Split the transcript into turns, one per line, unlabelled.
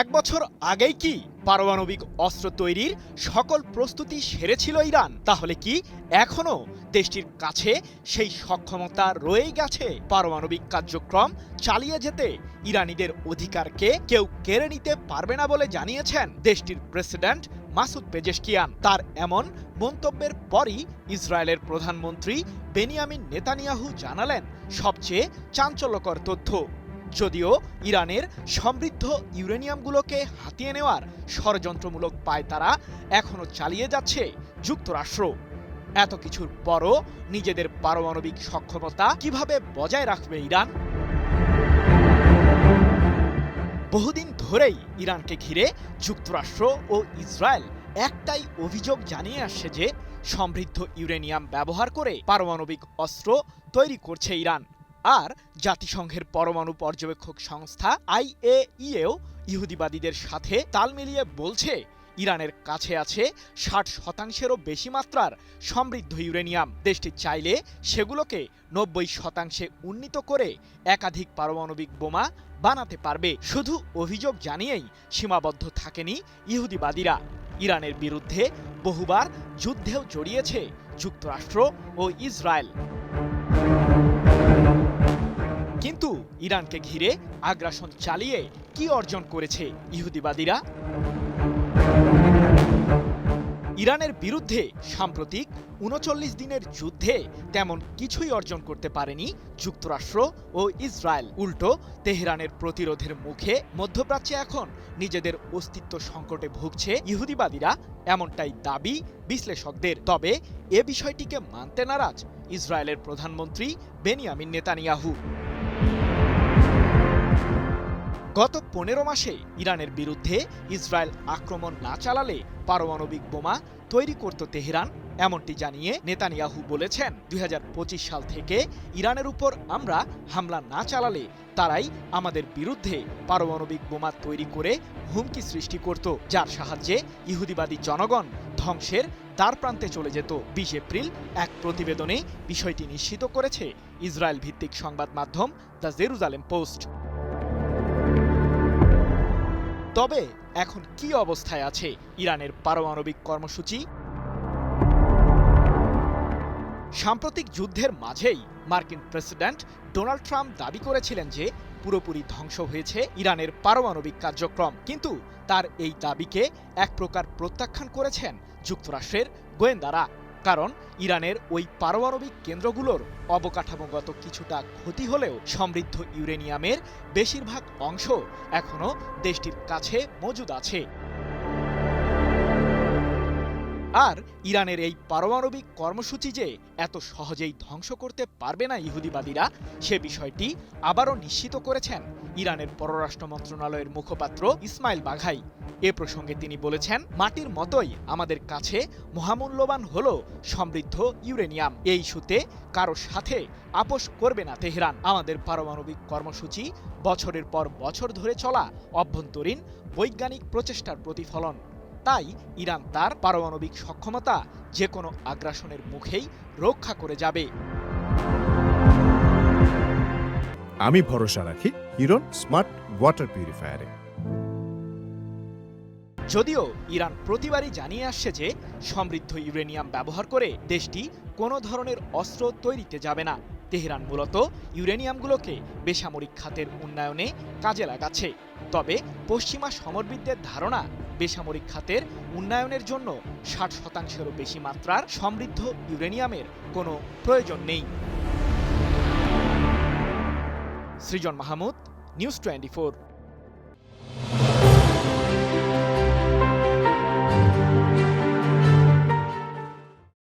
এক বছর আগেই কি পারমাণবিক অস্ত্র তৈরির সকল প্রস্তুতি সেরেছিল ইরান? তাহলে কি এখনো দেশটির কাছে সেই সক্ষমতা রয়ে গেছে পারমাণবিক কার্যক্রম চালিয়ে যেতে ইরানিদের অধিকারকে কেউ কেড়ে নিতে পারবে না বলে জানিয়েছেন দেশটির প্রেসিডেন্ট মাসুদ পেজেশকিয়ান। তার এমন মন্তব্যের পরই ইসরায়েলের প্রধানমন্ত্রী বেনিয়ামিন নেতানিয়াহু জানালেন সবচেয়ে চাঞ্চল্যকর তথ্য। যদিও ইরানের সমৃদ্ধ ইউরেনিয়ামগুলোকে হাতিয়ে নেওয়ার ষড়যন্ত্রমূলক পায়তারা এখনো চালিয়ে যাচ্ছে যুক্তরাষ্ট্র। এত কিছুর পরও নিজেদের পারমাণবিক সক্ষমতা কিভাবে বজায় রাখবে ইরান? বহুদিন ধরেই ইরানকে ঘিরে যুক্তরাষ্ট্র ও ইসরায়েল একটাই অভিযোগ জানিয়ে আসছে যে সমৃদ্ধ ইউরেনিয়াম ব্যবহার করে পারমাণবিক অস্ত্র তৈরি করছে ইরান। আর জাতিসংঘের পরমাণু পর্যবেক্ষক সংস্থা IAEA ইহুদিবাদীদের সাথে তাল মিলিয়ে বলছে ইরানের কাছে আছে 60%-এরও বেশি মাত্রার সমৃদ্ধ ইউরেনিয়াম। দেশটি চাইলে সেগুলোকে 90%-এ উন্নীত করে একাধিক পারমাণবিক বোমা বানাতে পারবে। শুধু অভিযোগ জানিয়েই সীমাবদ্ধ থাকেনি ইহুদিবাদীরা। ইরানের বিরুদ্ধে বহুবার যুদ্ধেও জড়িয়েছে যুক্তরাষ্ট্র ও ইসরায়েল। কিন্তু ইরানকে ঘিরে আগ্রাসন চালিয়ে কি অর্জন করেছে ইহুদিবাদীরা? ইরানের বিরুদ্ধে সাম্প্রতিক ৩৯ দিনের যুদ্ধে তেমন কিছুই অর্জন করতে পারেনি যুক্তরাষ্ট্র ও ইসরায়েল। উল্টো তেহরানের প্রতিরোধের মুখে মধ্যপ্রাচ্যে এখন নিজেদের অস্তিত্ব সংকটে ভুগছে ইহুদিবাদীরা, এমনটাই দাবি বিশ্লেষকদের। তবে এ বিষয়টিকে মানতে নারাজ ইসরায়েলের প্রধানমন্ত্রী বেনিয়ামিন নেতানিয়াহু। গত ১৫ মাসে ইরানের বিরুদ্ধে ইসরায়েল আক্রমণ না চালালে পারমাণবিক বোমা তৈরি করত তেহরান, এমনটি জানিয়ে নেতানিয়াহু বলেছেন ২০২৫ সাল থেকে ইরানের উপর আমরা হামলা না চালালে তারাই আমাদের বিরুদ্ধে পারমাণবিক বোমা তৈরি করে হুমকি সৃষ্টি করত, যার সাহায্যে ইহুদিবাদী জনগণ ধ্বংসের দ্বারপ্রান্তে চলে যেত। ২০ এপ্রিল এক প্রতিবেদনে বিষয়টি নিশ্চিত করেছে ইসরায়েল ভিত্তিক সংবাদ মাধ্যম দ্য জেরুজালেম পোস্ট। তবে এখন কি অবস্থায় আছে ইরানের পারমাণবিক কর্মসূচি? সাম্প্রতিক যুদ্ধের মাঝেই মার্কিন প্রেসিডেন্ট ডোনাল্ড ট্রাম্প দাবি করেছিলেন যে পুরোপুরি ধ্বংস হয়েছে ইরানের পারমাণবিক কার্যক্রম। কিন্তু তার এই দাবিকে এক প্রকার প্রত্যাখ্যান করেছেন যুক্তরাষ্ট্রের গোয়েন্দারা। কারণ ইরানের ওই পারমাণবিক কেন্দ্রগুলোর অবকাঠামোগত কিছুটা ক্ষতি হলেও সমৃদ্ধ ইউরেনিয়ামের বেশিরভাগ অংশ এখনো দেশটির কাছে মজুদ আছে। আর ইরানের এই পারমাণবিক কর্মসূচি যে এত সহজেই ধ্বংস করতে পারবে না ইহুদিবাদীরা, সে বিষয়টি আবারও নিশ্চিত করেছেন ইরানের পররাষ্ট্র মন্ত্রণালয়ের মুখপাত্র ইসমাইল বাঘাই। এ প্রসঙ্গে তিনি বলেছেন, মাটির মতোই আমাদের কাছে মহামূল্যবান হলো সমৃদ্ধ ইউরেনিয়াম। এই ইস্যুতে কারো সাথে আপোষ করবে না তেহরান। আমাদের পারমাণবিক কর্মসূচি বছরের পর বছর ধরে চলা অভ্যন্তরীণ বৈজ্ঞানিক প্রচেষ্টার প্রতিফলন। তাই ইরান তার পারমাণবিক সক্ষমতা যে কোনো আগ্রাসনের মুখেই রক্ষা করে যাবে।
আমি ভরসা রাখি হিরন স্মার্ট ওয়াটার পিউরিফায়ারে।
যদিও ইরান প্রতিবারই জানিয়ে আসছে যে সমৃদ্ধ ইউরেনিয়াম ব্যবহার করে দেশটি কোনো ধরনের অস্ত্র তৈরিতে যাবে না। তেহরান মূলত ইউরেনিয়ামগুলোকে বেসামরিক খাতের উন্নয়নে কাজে লাগাচ্ছে। তবে পশ্চিমা সমরবিদদের ধারণা, বেসামরিক খাতের উন্নয়নের জন্য 60%-এরও বেশি মাত্রার সমৃদ্ধ ইউরেনিয়ামের কোনো প্রয়োজন নেই। সৃজন মাহমুদ, নিউজ 24।